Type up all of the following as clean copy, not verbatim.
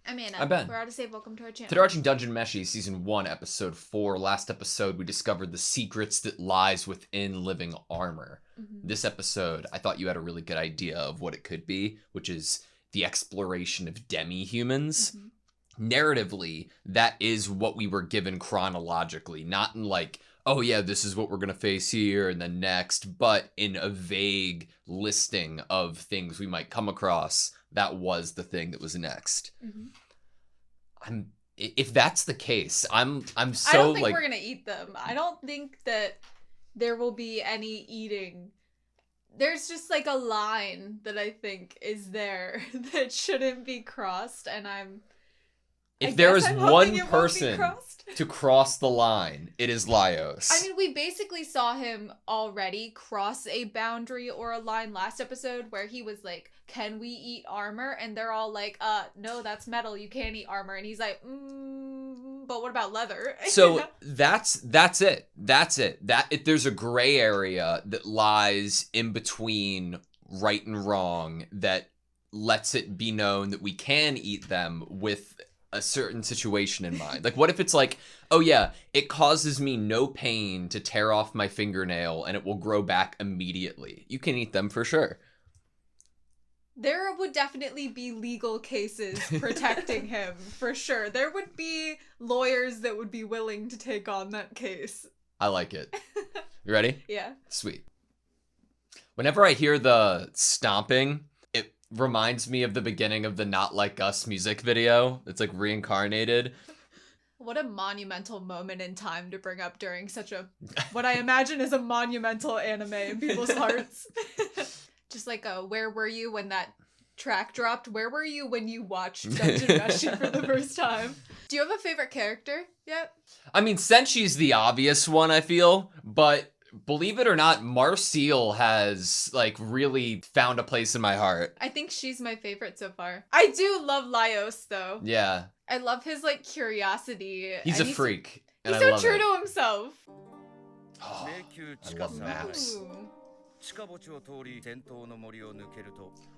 I'm Anna. I'm Ben. We're AutoSave. Welcome to our channel. Today we're watching Dungeon Meshi Season 1, Episode 4. Last episode, we discovered the secrets that lies within living armor. This episode, I thought you had a really good idea of what it could be, which is the exploration of demi-humans. Narratively, that is what we were given chronologically, not in like, oh yeah, this is what we're going to face here and then next, but in a vague listing of things we might come across. That was the thing that was next. If that's the case, I'm so like... I don't think we're gonna eat them. I don't think that there will be any eating. There's just like a line that I think is there that shouldn't be crossed, and If there is one person to cross the line, it is Laios. I mean, we basically saw him already cross a boundary or a line last episode where he was like, can we eat armor? And they're all like, no, that's metal. You can't eat armor. And he's like, but what about leather? So that's it. That's it. There's a gray area that lies in between right and wrong that lets it be known that we can eat them with a certain situation in mind. Like, what if it's like, oh yeah, it causes me no pain to tear off my fingernail and it will grow back immediately. You can eat them for sure. There would definitely be legal cases protecting him, for sure. There would be lawyers that would be willing to take on that case. I like it. You ready? Yeah. Sweet. Whenever I hear the stomping, it reminds me of the beginning of the Not Like Us music video. It's like reincarnated. What a monumental moment in time to bring up during such a, what I imagine is a monumental anime in people's hearts. Just like where were you when that track dropped? Where were you when you watched Dungeon Meshi for the first time? Do you have a favorite character yet? I mean, Senshi's the obvious one, I feel, but believe it or not, Marcille has like really found a place in my heart. I think she's my favorite so far. I do love Laios though. Yeah. I love his like curiosity. He's a freak. He's so true to himself. Oh, I love maps. Ooh.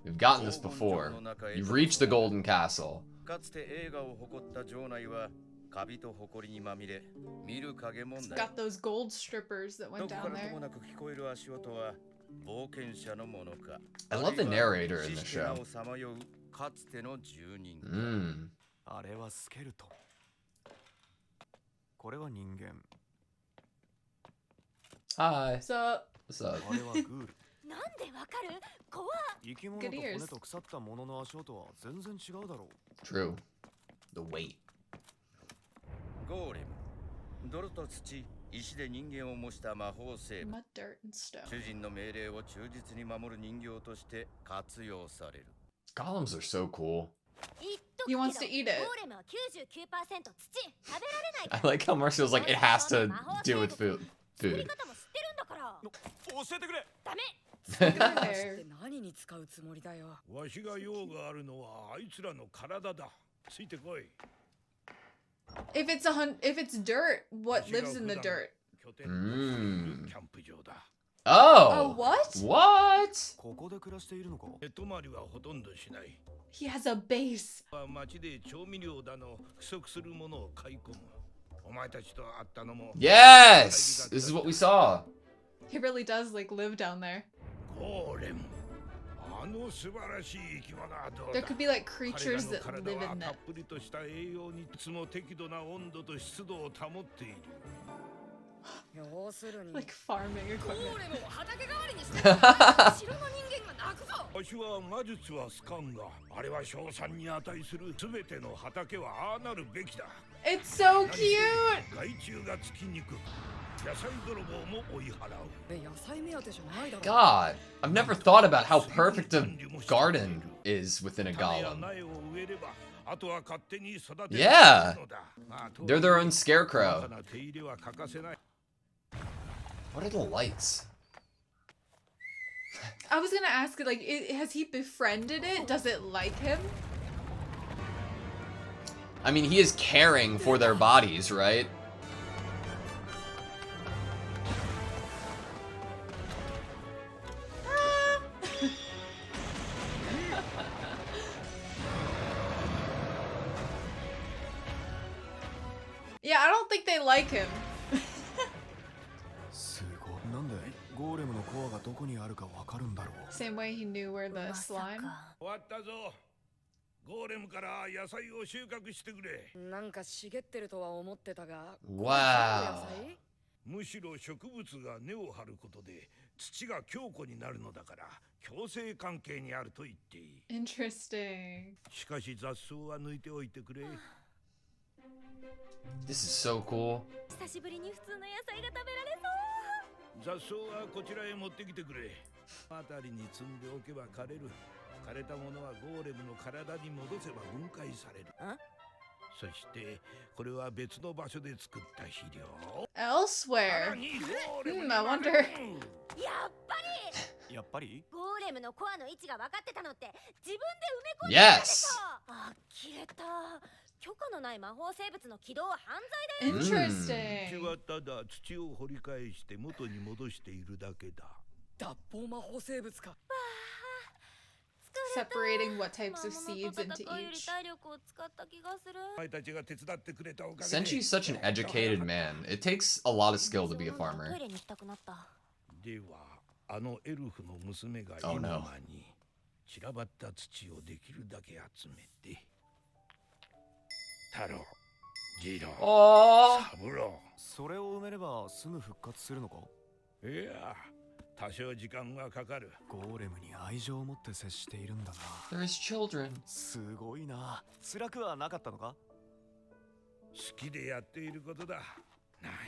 We've gotten this before. You've reached the Golden Castle. It's got those gold strippers that went down there. I love the narrator in the show. Hi. What's up? What's up? Good ears. True. The weight. Mud, dirt, and stone. Golems are so cool. He wants to eat it. I like how Marcio's like, it has to do with food. If it's dirt, what lives in the dirt? Oh! What? What? He has a base. Yes! This is what we saw. He really does like live down there. There could be like creatures that live in that. Like farming equipment. It's so cute! God, I've never thought about how perfect a garden is within a golem. Yeah! They're their own scarecrow. What are the lights? I was gonna ask, like, has he befriended it? Does it like him? I mean, he is caring for their bodies, right? don't think they like him. すごい。なんでゴーレムのコアがどこにあるかわかるんだろう。 Same way he knew where the slime. 終わったぞ。ゴーレムから野菜を収穫してくれ。なんか茂ってるとは思ってたが。 Wow. むしろ植物が根を張ることで土が強固になるのだから共生関係にあると言っていい。 Interesting. しかし雑草は抜いておいてくれ。 This is so cool. 久しぶりに普通の野菜が食べられそう。雑草はこちらへ持ってきてくれ。あたりに積んでおけば枯れる。枯れたものはゴーレムの体に戻せば分解される。そしてこれは別の場所で作った肥料。 Elsewhere. さらにゴーレム Hmm, に I まで wonder. やっぱりゴーレムのコアの位置が分かってたのって自分で埋め込ん Yes. でたでしょ。あ、切れた。許可のない魔法生物の起動は犯罪だよ。うち Interesting. はただ土を掘り返して元に戻しているだけだ。脱法魔法生物か。 Separating what types of 魔物 seeds と into 戦うより each. 体力を使った気がする。お前たちが手伝ってくれたおかげで。 Senchi's such an educated man. It takes a lot of skill to be a farmer. トイレに行きたくなった。ではあのエルフの娘が Oh, 今 no. まに散らばった土をできるだけ集めて。太郎、次郎、 Oh. 三郎。それを埋めればすぐ復活するのか。いや、多少時間はかかる。ゴーレムに愛情を持って接しているんだな。 They're his children. すごいな。辛くはなかったのか。好きでやっていることだ。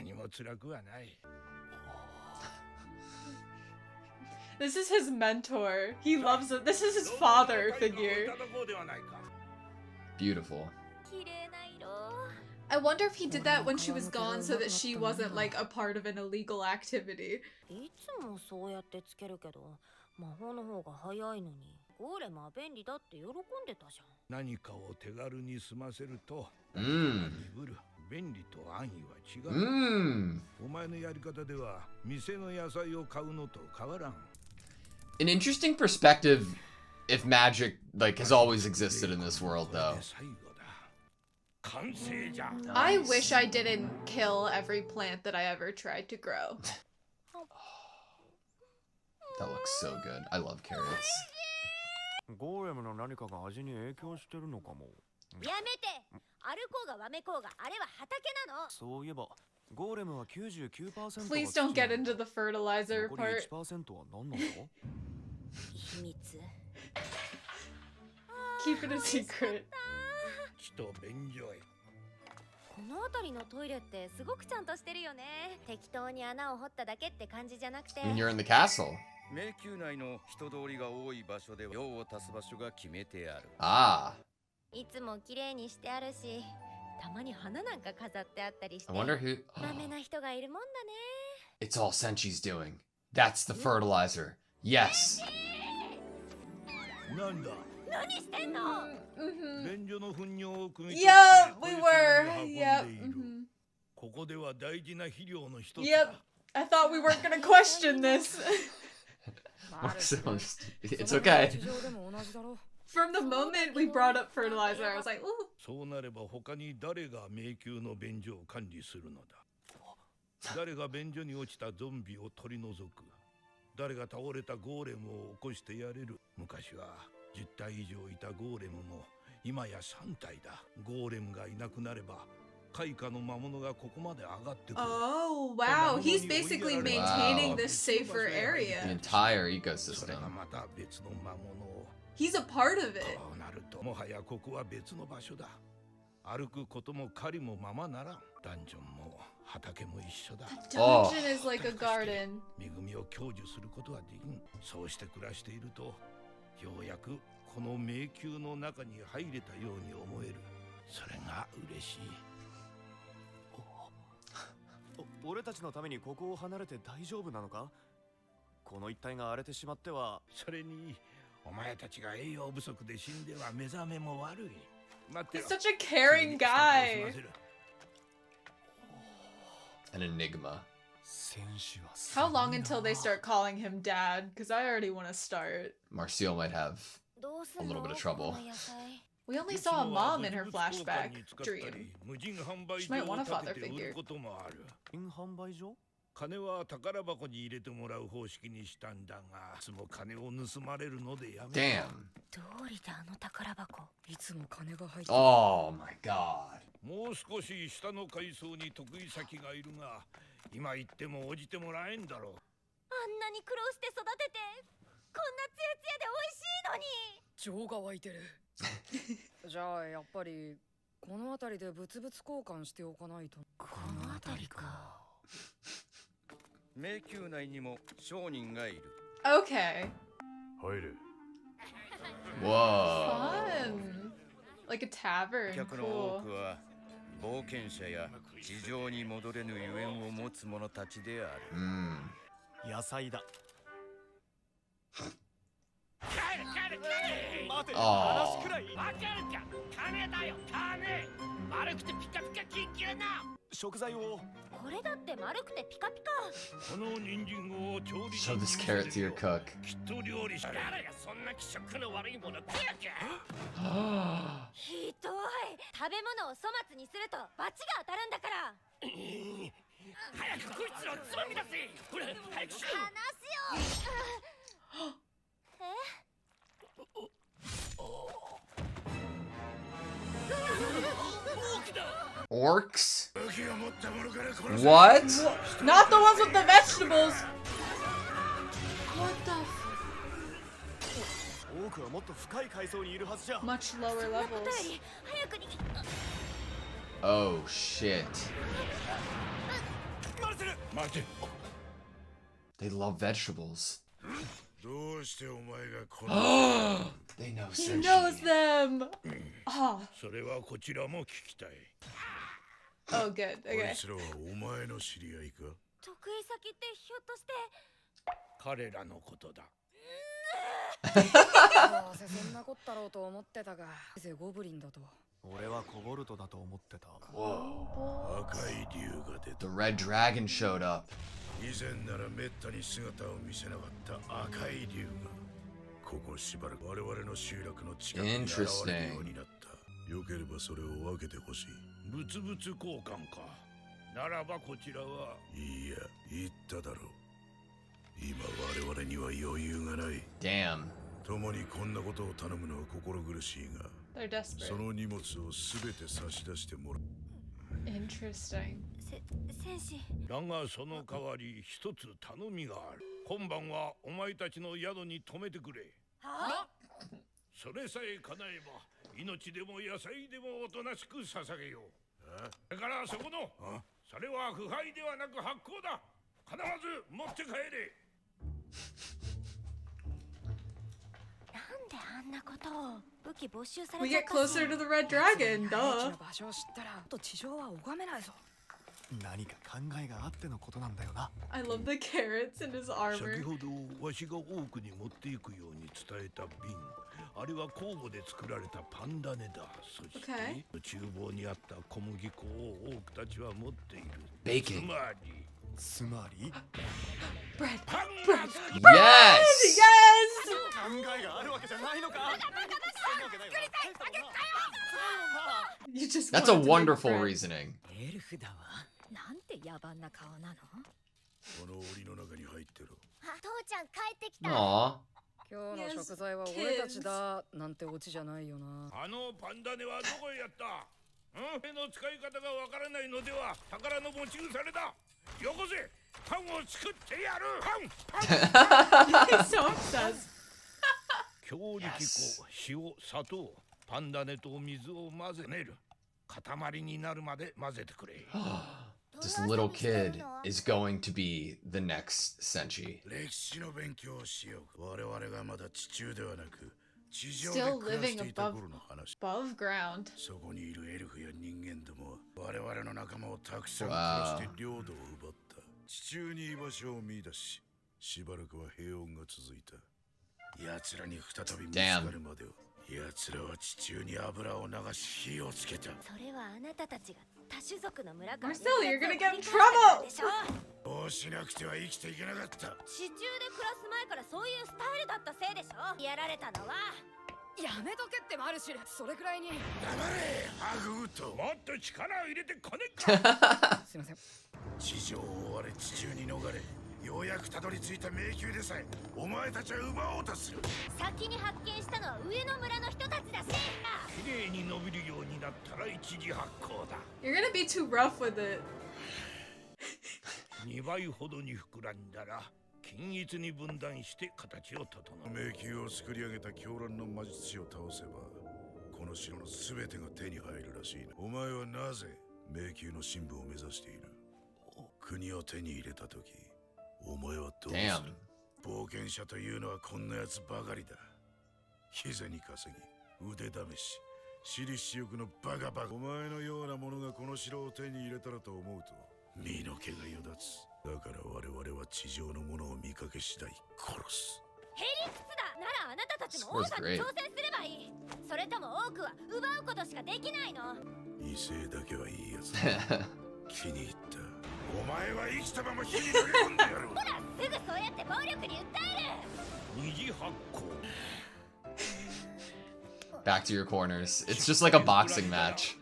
何も辛くはない。 This is his mentor. He loves it. This is his father どうぞ figure. いただこうではないか。 Beautiful. 綺麗な色。 I wonder if he did that when she was gone so that she wasn't like a part of an illegal activity. いつもそうやってつけるけど、魔法の方が早いのに。ゴーレムは便利だって喜んでたじゃん。何かを手軽に済ませると、Mm. 鈍る。便利と安易は違う。 Mm. お前のやり方では店の野菜を買うのと変わらん。 An interesting perspective if magic like has always existed in this world これ though. で最後だ。完成じゃ。 I wish I didn't kill every plant that I ever tried to grow. That looks so good. I love carrots. ゴーレムの何かが味に影響してるのかも。やめて。歩こうがわめこうがあれは畑なの。そういえばゴーレムは 99% Please don't get into the fertilizer 残り part. 1% は何なの。秘密。 Keep it a secret. 木と便所へ。この辺りのトイレってすごくちゃんとしてるよね。適当に穴を掘っただけって感じじゃなくて。 When you're in the castle. 迷宮内の人通りが多い場所で用を足す場所が決めてある。 Ah. いつも綺麗にしてあるし、たまに花なんか飾ってあったりして。 I wonder who. まめな人がいるもんだね。 It's all Senchi's doing. That's the fertilizer. Yes. なんだ。何してんの？ Mm-hmm. 便所の糞尿を汲み取って Yep, こ we いつ were. に運んで Yep. いる。 Mm-hmm. ここでは大事な肥料の一つ Yep. だ。 I thought we weren't gonna question this. It's okay. 地上でも同じだろ。 From the moment we brought up fertilizer, I was like, ooh. そうなれば他に誰が迷宮の便所を管理するのだ。誰が便所に落ちたゾンビを取り除く。誰が倒れたゴーレムを起こしてやれる。昔は10体以上いたゴーレムも今や3体だ。ゴーレムがいなくなれば開花の魔物がここまで上がってくる。 Oh, wow. He's basically maintaining Wow. this safer The area. entire それ ecosystem. がまた別の魔物を。 He's a part of it. こうなるともはやここは別の場所だ。歩くことも狩りもままならん。ダンジョンも畑も一緒だ。 Dungeon is like a garden. 恵みを享受することはできん。そうして暮らしていると、ようやくこの迷宮の中に入れたように思える。それが嬉しい。俺たちのためにここを離れて大丈夫なのか。この一帯が荒れてしまっては。それにお前たちが栄養不足で死んでは目覚めも悪い。待ってろ。 He's such a caring guy. An enigma. 戦士はす How ごい long な。 until they start calling him dad? Because I already want to start. Marcio might have どうす a んの？ little bit of trouble. この野菜。We only saw a mom in her flashback dream. She might want a father figure. 販売所金は宝箱に入れてもらう方式にしたんだが、いつも金を盗まれるのでやめた。 Damn. どうりであの宝箱。いつも金が入って Oh my god. もう少し下の階層に得意先がいるが、今言っても応じてもらえんだろう。あんなに苦労して育てて、こんなツヤツヤで美味しいのに。情が湧いてるじゃあやっぱりこの辺りで物々交換しておかないと。この辺りか。迷宮内にも商人がいる。 Okay. 入れ。 Whoa. Fun. Like a tavern. 客の多 Cool. くは冒険者や地上に戻れぬゆえんを持つ者たちである。 Mm. 野菜だ。 Oh. 食材を。これだって丸くてピカピカ。この人参を調理 Show this carrot to your cook. きっと料理して。そんな気色の悪いもの食うか。ひどい。食べ物を粗末にすると罰が当たるんだから。早くこいつらをつまみ出せ。ほら早くしろ。話すよ。え？ Orcs? What? Not the ones with the vegetables. What the? 多くはもっと深い階層にいるはずじゃ。 Much lower ことよ levels. り早くに。 Oh shit. 待て。 They love vegetables. どうしてお前がこの They know He sushi. knows them. Oh, それはこちらも聞きたい。 oh, good. こ Okay. いつらはお前の知り合いか？得意先ってひょっとして。彼らのことだ。どうせそんなこったろうと思ってたが、せいぜいゴブリンだと。俺はコボルトだと思ってた。赤い竜が出 The た。 red dragon showed up. 以前ならめったに姿を見せなかった赤い竜がここしばらく我々の集落の近くに現れるようになった。よければそれを分けてほしい。物々交換か。ならばこちらは。いいや、言っただろう。今我々には余裕がない。 Damn. 共にこんなことを頼むのは心苦しいが、 They're desperate. その荷物をすべて差し出してもらう。 Interesting. 戦士。だがその代わり一つ頼みがある。今晩はお前たちの宿に泊めてくれ。は？それさえ叶えば命でも野菜でもおとなしく捧げよう。だからそこのそれは腐敗ではなく発酵だ。必ず持って帰れ。なんであんなことを。武器没収され We ちゃっ get たし。 closer to the red dragon, 兵器 duh. の場所を知ったら、と地上は拝めないぞ。何か考えがあってのことなんだよな。 I love the carrots in his 先 armor. ほどわしが多くに持っていくように伝えた瓶、あれは酵母で作られたパンダネだ。そして、 Okay. 厨房にあった小麦粉を多くたちは持っている。 Bacon. つまり Bread. パン Bread. が作る Yes! Yes! 考えがあるわけじゃないのか。 You just That's a wanted to make wonderful bread. reasoning. エルフだわ。なんて野蛮な顔なの。この檻の中に入ってろ。父ちゃん帰ってきた。 Aw. 今日の食材は俺たちだなんてオチじゃないよな。あのパンダネはどこへやった？手の使い方がわからないのでは宝の持ち腐れだ。よこせ、パンを作ってやる。パン He's so obsessed. 強力粉、塩、砂糖、パンダネと水を混ぜ練る。塊になるまで混ぜてくれ。 This little kid is going to be the next Senshi. 歴史の勉強をしよう。我々がまだ地中ではなく地上 Still で暮らしていた living 頃の話。 Above ground. そこにいるエルフや人間どもは我々の仲間をたくさん殺して領土を奪った。地中に居場所を見出し、しばらくは平穏が続いた。奴らに再び見つかるまでは、奴らは地中に油を流し火をつけた。それはあなたたちが多種族の村から Marcel, you're gonna get in trouble! でしょ。こうしなくては生きていけなかった。地中で暮らす前からそういうスタイルだったせいでしょ。やられたのはやめとけってマルシル。それくらいに。黙れハグウッド。もっと力を入れてこねっか。すいません。地上を追われ地中に逃れ、ようやくたどり着いた迷宮でさえお前たちは奪おうとする。先に発見したのは上の村の人たちだし。綺麗に伸びるようになったら一時発酵だ。 You're gonna be too rough with it. 2倍ほどに膨らんだら均一に分断して形を整う。迷宮を作り上げた狂乱の魔術師を倒せばこの城の全てが手に入るらしいな。お前はなぜ迷宮の深部を目指している？国を手に入れた時お前はどうする？ Damn. 冒険者というのはこんなやつばかりだ。膝に稼ぎ腕試し私利私欲のバカバカ。お前のような者がこの城を手に入れたらと思うと身の毛がよだつ。だから我々は地上の者を見かけ次第殺す。へりくつだ。ならあなたたちも王座に挑戦すればいい。それとも多くは奪うことしかできないの？威勢だけはいいやつだ。気に入った。お前は生きたまま火に投げ込んでやる。ほら、すぐそうやって暴力に訴える。二次発酵。 Back to your corners. It's just like a boxing match.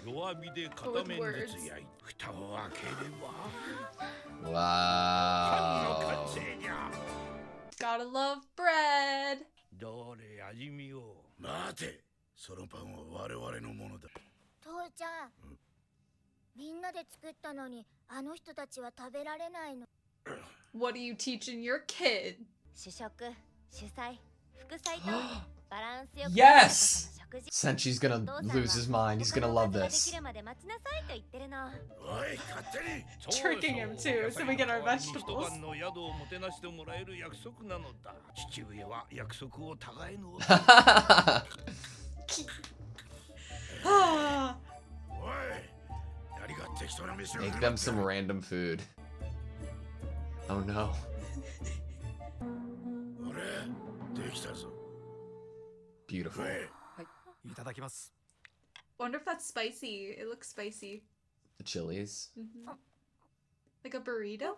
弱火で片面ずつ焼い蓋を開ければ Wow. 完成じゃ。 Gotta love bread. どれ味見よう。待て、そのパンは我々のものだ。父ちゃん、みんなで作ったのにあの人たちは食べられないの。 What are you teaching your kid? 主食、主菜、副菜とバランスよく Yes! 食事。 Senchi's gonna lose his mind. He's gonna love 他の味がで this. きるまで待ちなさいと言ってるの。おい、勝手に。 Tricking him too, so we get our vegetables. 一晩の宿をもてなしてもらえる約束なのだ。父上は約束を互いの。おい、 何が適当な飯を Make them some random food. Oh no. 俺、できたぞ。 Beautiful. いただきます。 Wonder if that's spicy. It looks spicy. The chilies. Like a burrito?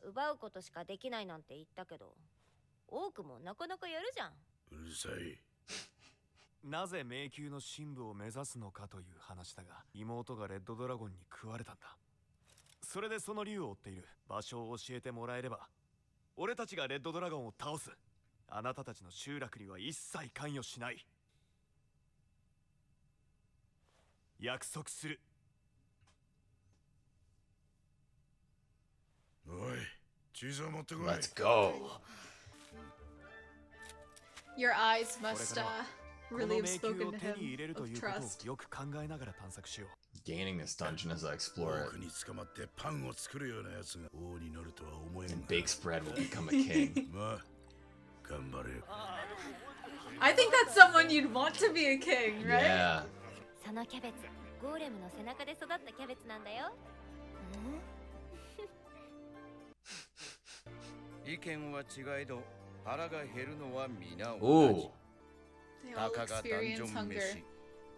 奪うことしかできないなんて言ったけど、多くもなかなかやるじゃん。うるさい。なぜ迷宮の深部を目指すのかという話だが、妹がレッドドラゴンに食われたんだ。それでその竜を追っている。場所を教えてもらえれば俺たちがレッドドラゴンを倒す。あなたたちの集落には一切関与しない。約束する。おい、地図を持ってこい。 Let's go. Your eyes must こ really の have 迷 spoken 宮を to 手に入れ him ると of いうこと trust. をよく考えながら探索しよう。 Gaining this dungeon as I explore 奥 it. に捕まってパンを作るようなやつが王になるとは思えん And が。 bakes bread will become a king. まあ、頑張れよ。 I think that's someone you'd want to be a king, right? Yeah. そのキャベツ、ゴーレムの背中で育ったキャベツなんだよ。意見は違えど腹が減るのは皆同じ。 Ooh. They all たかがダンジ experience ョン hunger. 飯。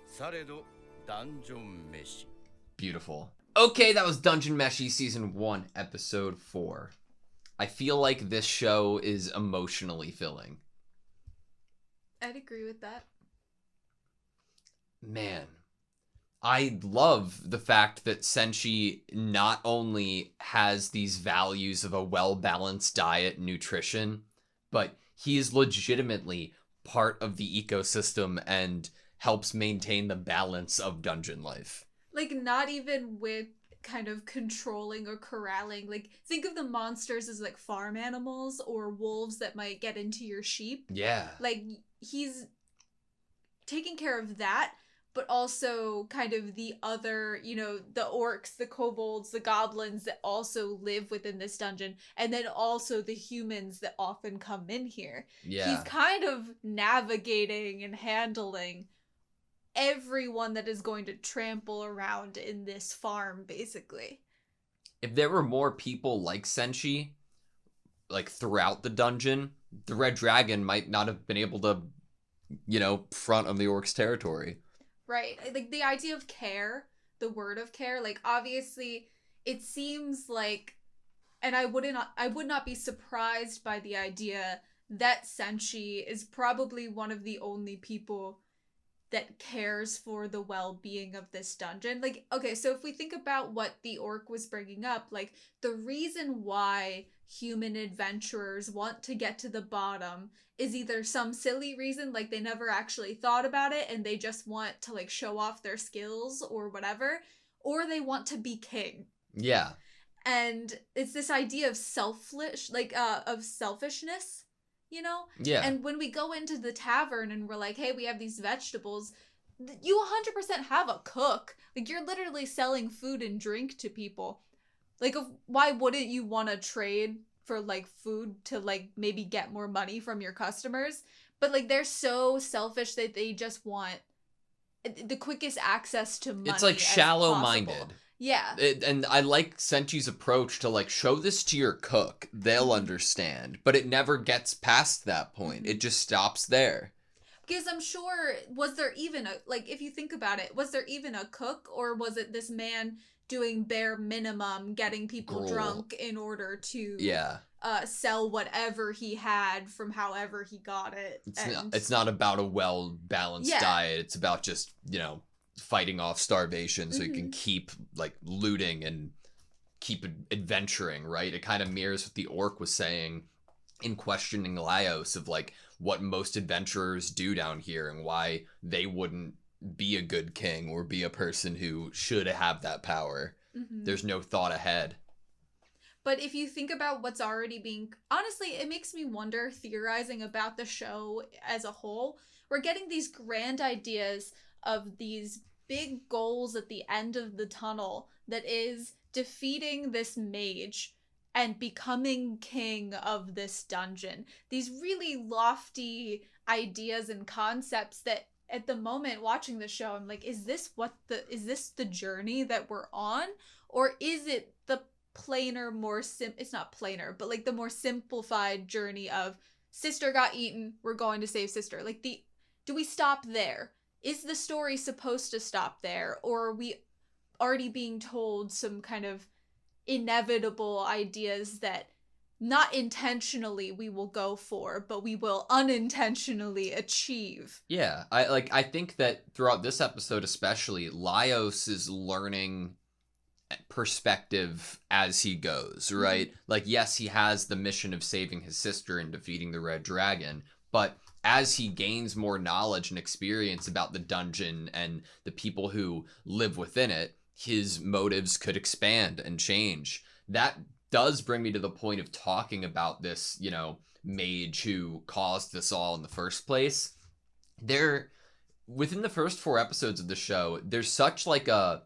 されどダンジョン飯。 Beautiful. Okay, that was Dungeon Meshi Season 1, Episode 4. I feel like this show is emotionally filling. I'd agree with that. Man, I love the fact that Senshi not only has these values of a well-balanced diet and nutrition, but he is legitimately part of the ecosystem and helps maintain the balance of dungeon life. Like, not even with kind of controlling or corralling. Like, think of the monsters as like farm animals or wolves that might get into your sheep. Yeah. Like, he's taking care of that, but also kind of the other, you know, the orcs, the kobolds, the goblins that also live within this dungeon, and then also the humans that often come in here. Yeah. He's kind of navigating and handling everyone that is going to trample around in this farm, basically. If there were more people like Senshi, like throughout the dungeon, the Red Dragon might not have been able to, you know, front on the Orcs' territory. Right. Like, the idea of care, the word of care, like, obviously, it seems like, and I would not be surprised by the idea that Senshi is probably one of the only people that cares for the well-being of this dungeon. Like, okay, so if we think about what the orc was bringing up, like, the reason why human adventurers want to get to the bottom is either some silly reason, like they never actually thought about it and they just want to, like, show off their skills or whatever, or they want to be king. Yeah. And it's this idea of selfishness, you know? Yeah. And when we go into the tavern and we're like, hey, we have these vegetables, you 100% have a cook. Like, you're literally selling food and drink to people. Like, why wouldn't you want to trade for, like, food to, like, maybe get more money from your customers? But, like, they're so selfish that they just want the quickest access to money. It's, like, shallow-minded. Yeah. And I like Senchi's approach to, like, show this to your cook. They'll understand. But it never gets past that point. It just stops there. Because I'm sure, was there even if you think about it, was there even a cook? Or was it this man doing bare minimum, getting people drunk in order to sell whatever he had from however he got it? It's not about a well-balanced diet. It's about just, fighting off starvation so you can keep, like, looting and keep adventuring, right? It kind of mirrors what the orc was saying in questioning Laios of, like, what most adventurers do down here and why they wouldn't be a good king or be a person who should have that power. There's no thought ahead. But if you think about what's already being... Honestly, it makes me wonder, theorizing about the show as a whole. We're getting these grand ideas of these big goals at the end of the tunnel that is defeating this mage and becoming king of this dungeon. These really lofty ideas and concepts that at the moment watching the show, I'm like, is this the journey that we're on? Or is it the plainer, it's not plainer, but like the more simplified journey of sister got eaten, we're going to save sister. Like, do we stop there? Is the story supposed to stop there? Or are we already being told some kind of inevitable ideas that not intentionally we will go for, but we will unintentionally achieve? Yeah, I think that throughout this episode especially, Laios is learning perspective as he goes, right? Like, yes, he has the mission of saving his sister and defeating the Red Dragon, but as he gains more knowledge and experience about the dungeon and the people who live within it, his motives could expand and change. That does bring me to the point of talking about this, mage who caused this all in the first place. Within the first 4 episodes of the show, there's such like a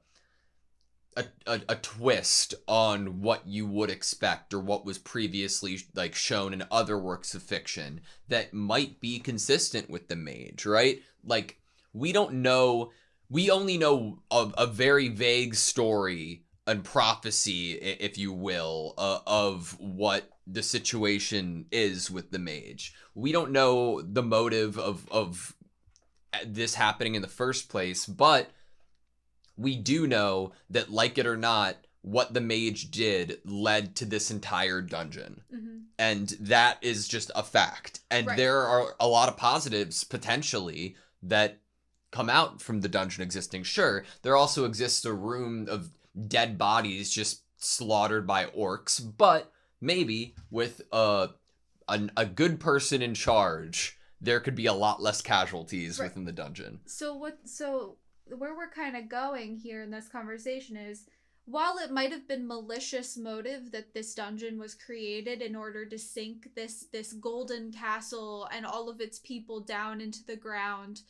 twist on what you would expect or what was previously, like, shown in other works of fiction that might be consistent with the mage, right? Like, we only know a very vague story and prophecy, if you will, of what the situation is with the mage. We don't know the motive of this happening in the first place, but we do know that, like it or not, what the mage did led to this entire dungeon. And that is just a fact. And there are a lot of positives, potentially, that come out from the dungeon existing. Sure, there also exists a room of dead bodies just slaughtered by orcs, but maybe with a good person in charge, there could be a lot less casualties within the dungeon. So where we're kind of going here in this conversation is, while it might have been malicious motive that this dungeon was created in order to sink this golden castle and all of its people down into the ground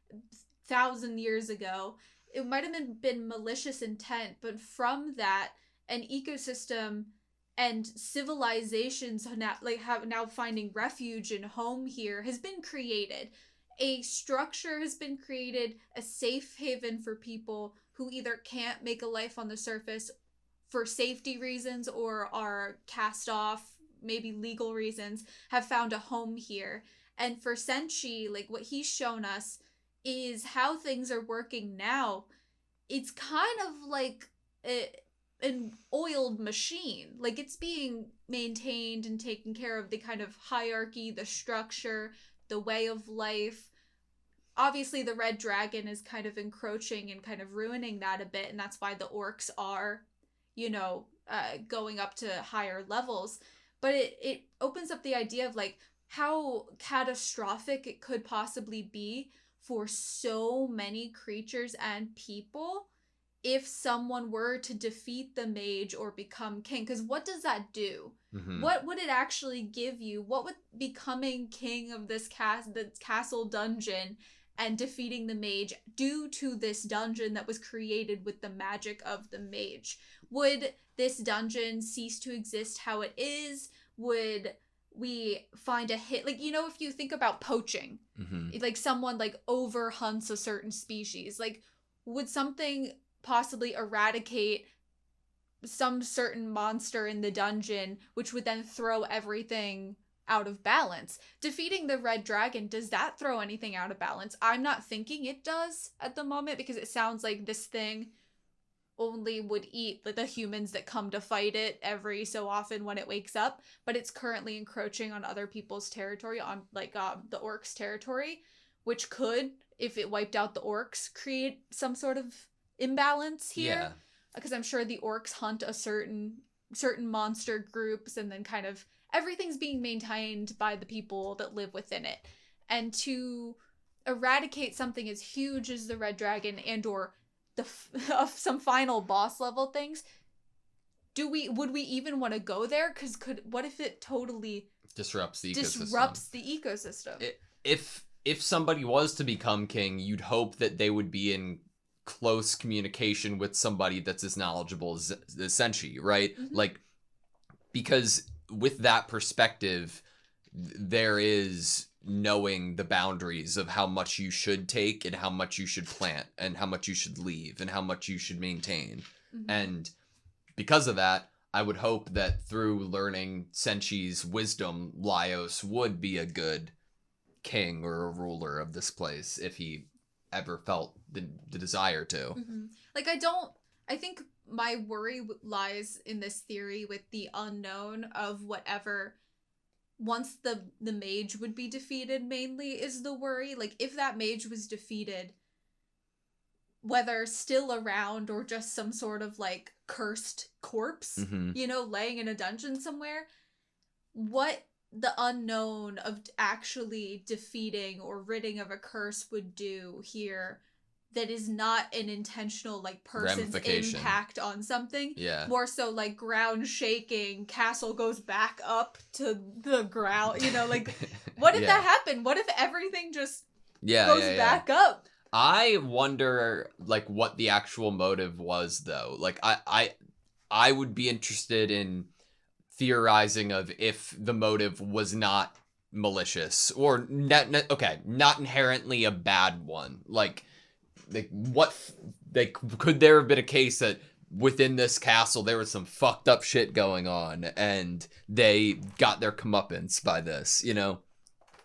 1,000 years ago, it might have been malicious intent, but from that, an ecosystem and civilizations have now finding refuge and home here has been created. A structure has been created, a safe haven for people who either can't make a life on the surface for safety reasons or are cast off, maybe legal reasons, have found a home here. And for Senshi, like, what he's shown us is how things are working now. It's kind of like an oiled machine. Like, it's being maintained and taken care of, the kind of hierarchy, the structure, the way of life. Obviously, the red dragon is kind of encroaching and kind of ruining that a bit, and that's why the orcs are, going up to higher levels. But it opens up the idea of, like, how catastrophic it could possibly be for so many creatures and people if someone were to defeat the mage or become king. Because what does that do? Mm-hmm. What would it actually give you? What would becoming king of this castle dungeon and defeating the mage do to this dungeon that was created with the magic of the mage? Would this dungeon cease to exist how it is? Would we find a hit? Like, if you think about poaching, Mm-hmm. like someone like over hunts a certain species, like would something possibly eradicate some certain monster in the dungeon, which would then throw everything out of balance? Defeating the red dragon, does that throw anything out of balance? I'm not thinking it does at the moment, because it sounds like this thing only would eat the humans that come to fight it every so often when it wakes up, but it's currently encroaching on other people's territory, on the orcs' territory, which could, if it wiped out the orcs, create some sort of imbalance here. Yeah. Because I'm sure the orcs hunt a certain monster groups, and then kind of everything's being maintained by the people that live within it. And to eradicate something as huge as the red dragon and or some final boss level things, would we even want to go there? Because what if it totally disrupts the ecosystem? If somebody was to become king, you'd hope that they would be in close communication with somebody that's as knowledgeable as Senshi, right? Mm-hmm. Like, because with that perspective, there is knowing the boundaries of how much you should take and how much you should plant and how much you should leave and how much you should maintain. Mm-hmm. And because of that, I would hope that through learning Senshi's wisdom, Laios would be a good king or a ruler of this place if he ever felt the desire to. Mm-hmm. Like, I think my worry lies in this theory with the unknown of whatever, once the mage would be defeated, mainly is the worry. Like, if that mage was defeated, whether still around or just some sort of like cursed corpse, Mm-hmm. Laying in a dungeon somewhere, what the unknown of actually defeating or ridding of a curse would do here that is not an intentional like person's impact on something. Yeah. More so like ground shaking, castle goes back up to the ground, like what if that happened? What if everything just goes back up? I wonder like what the actual motive was though. Like I would be interested in theorizing of if the motive was not malicious or not inherently a bad one. Like could there have been a case that within this castle there was some fucked up shit going on and they got their comeuppance by this,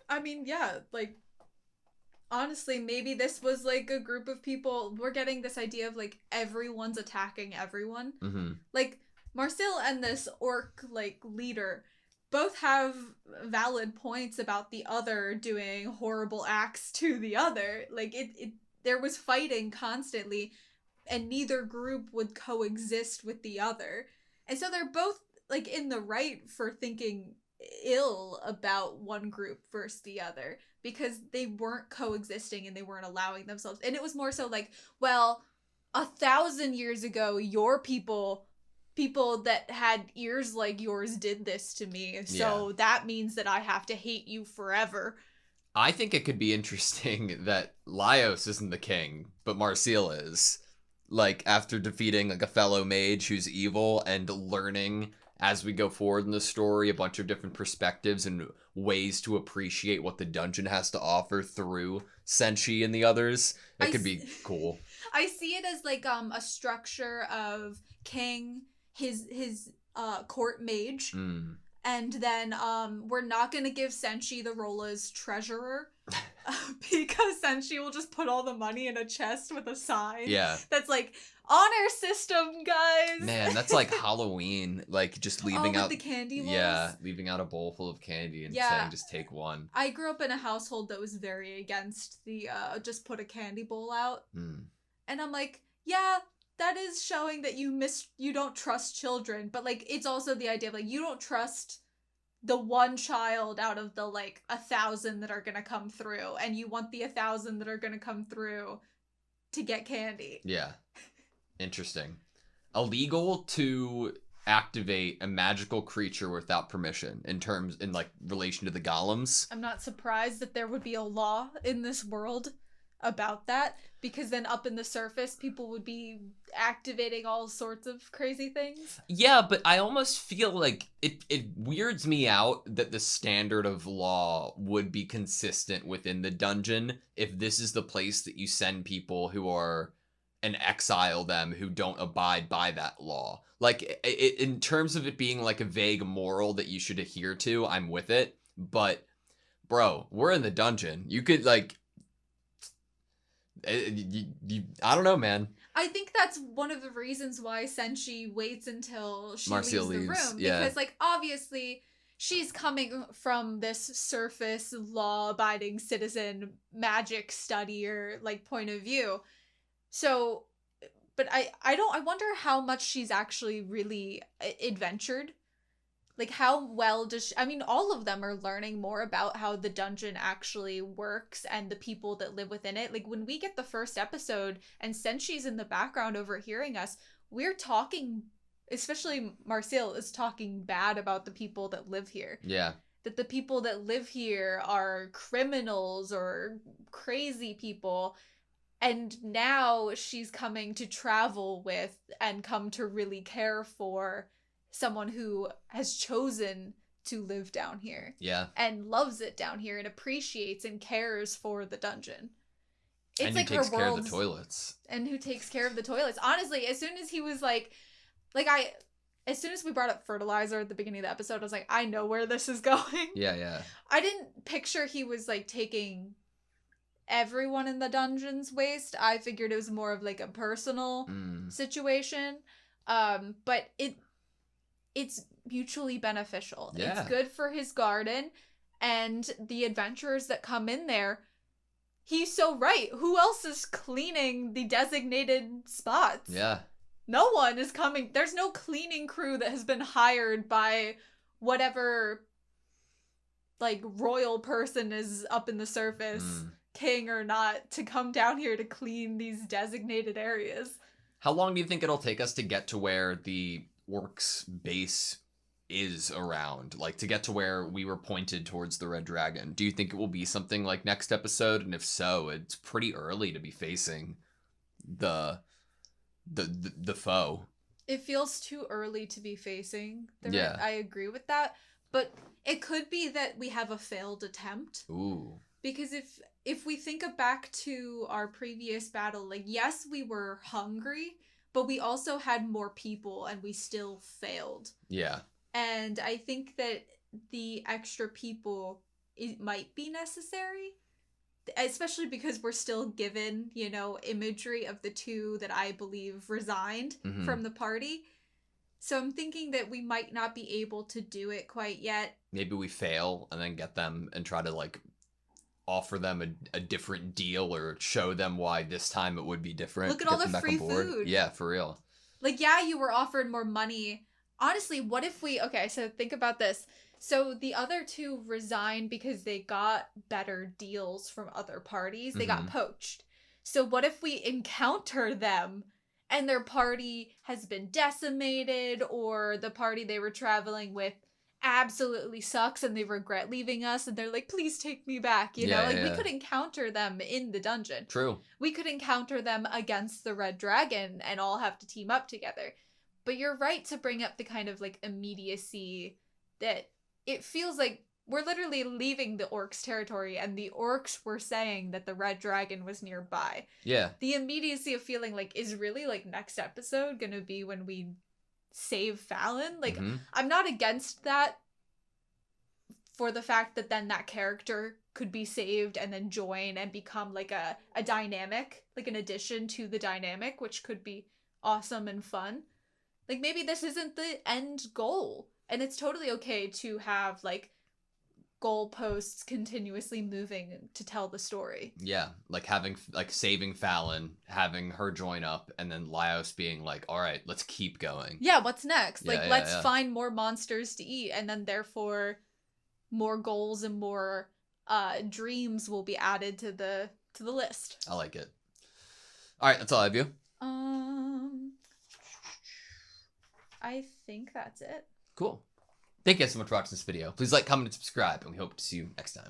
I mean, yeah, like honestly, maybe this was like a group of people. We're getting this idea of like everyone's attacking everyone. Mm-hmm. Like Marcel and this orc like leader both have valid points about the other doing horrible acts to the other. Like there was fighting constantly, and neither group would coexist with the other. And so they're both like in the right for thinking ill about one group versus the other, because they weren't coexisting and they weren't allowing themselves. And it was more so like, well, 1,000 years ago, your people that had ears like yours did this to me. So that means that I have to hate you forever. I think it could be interesting that Laios isn't the king, but Marcel is. Like, after defeating like a fellow mage who's evil and learning as we go forward in the story a bunch of different perspectives and ways to appreciate what the dungeon has to offer through Senshi and the others. It could be cool. I see it as like a structure of king, his court mage. Mm. And then we're not going to give Senshi the role as treasurer. Because then she will just put all the money in a chest with a sign. Yeah. That's like, honor system, guys. Man, that's like Halloween. Like just leaving with out the candy bowls? Yeah, leaving out a bowl full of candy and saying just take one. I grew up in a household that was very against the just put a candy bowl out. And I'm like, yeah, that is showing that you don't trust children, but like it's also the idea of like you don't trust the one child out of the like 1,000 that are gonna come through, and you want the 1,000 that are gonna come through to get candy. Yeah. Interesting. Illegal to activate a magical creature without permission in like relation to the golems. I'm not surprised that there would be a law in this world about that, because then up in the surface people would be activating all sorts of crazy things. Yeah, but I almost feel like it weirds me out that the standard of law would be consistent within the dungeon if this is the place that you send people who are and exile them who don't abide by that law. Like in terms of it being like a vague moral that you should adhere to, I'm with it, but bro, we're in the dungeon. You could like I don't know, man. I think that's one of the reasons why Senshi waits until she Marcia leaves the leaves, room. yeah. Because, like, obviously, she's coming from this surface, law-abiding citizen, magic studier, like, point of view. So, but I wonder how much she's actually really adventured. Like, how well does she... I mean, all of them are learning more about how the dungeon actually works and the people that live within it. Like, when we get the first episode and Senshi's in the background overhearing us, we're talking... Especially Marcel is talking bad about the people that live here. Yeah. That the people that live here are criminals or crazy people. And now she's coming to travel with and come to really care for someone who has chosen to live down here. Yeah. And loves it down here and appreciates and cares for the dungeon. It's and like who takes her care of world's... the toilets. And who takes care of the toilets. Honestly, as soon as he was as soon as we brought up fertilizer at the beginning of the episode, I was like, I know where this is going. Yeah. I didn't picture he was like taking everyone in the dungeon's waste. I figured it was more of like a personal situation. But it's mutually beneficial. Yeah. It's good for his garden and the adventurers that come in there. He's so right. Who else is cleaning the designated spots? Yeah. No one is coming. There's no cleaning crew that has been hired by whatever like royal person is up in the surface, king or not, to come down here to clean these designated areas. How long do you think it'll take us to get to where the Orcs base is around? Like to get to where we were pointed towards the Red Dragon? Do you think it will be something like next episode? And if so, it's pretty early to be facing the foe. It feels too early to be facing the Yeah. I agree with that, but it could be that we have a failed attempt. Ooh. Because if we think back to our previous battle, like yes, we were hungry, but we also had more people and we still failed. Yeah. And I think that the extra people it might be necessary, especially because we're still given, imagery of the two that I believe resigned from the party. So I'm thinking that we might not be able to do it quite yet. Maybe we fail and then get them and try to like offer them a different deal or show them why this time it would be different. Look at all the free food. Yeah, for real. Like, yeah, you were offered more money. Honestly, what if okay, so think about this. So the other two resigned because they got better deals from other parties. They got poached. So what if we encounter them and their party has been decimated, or the party they were traveling with absolutely sucks and they regret leaving us and they're like, please take me back, we could encounter them in the dungeon. True. We could encounter them against the Red Dragon and all have to team up together. But you're right to bring up the kind of like immediacy that it feels like we're literally leaving the Orcs territory and the Orcs were saying that the Red Dragon was nearby. Yeah. The immediacy of feeling like is really like next episode gonna be when we save Fallon. Like I'm not against that for the fact that then that character could be saved and then join and become like a dynamic, like an addition to the dynamic, which could be awesome and fun. Like maybe this isn't the end goal, and it's totally okay to have like goalposts continuously moving to tell the story. Yeah, like saving Fallon, having her join up, and then Laios being like, all right, let's keep going. Yeah, what's next? Yeah, like yeah, let's yeah. find more monsters to eat, and then therefore more goals and more dreams will be added to the list. I like it. All right, that's all I have you. I think that's it. Cool. Thank you guys so much for watching this video. Please like, comment, and subscribe, and we hope to see you next time.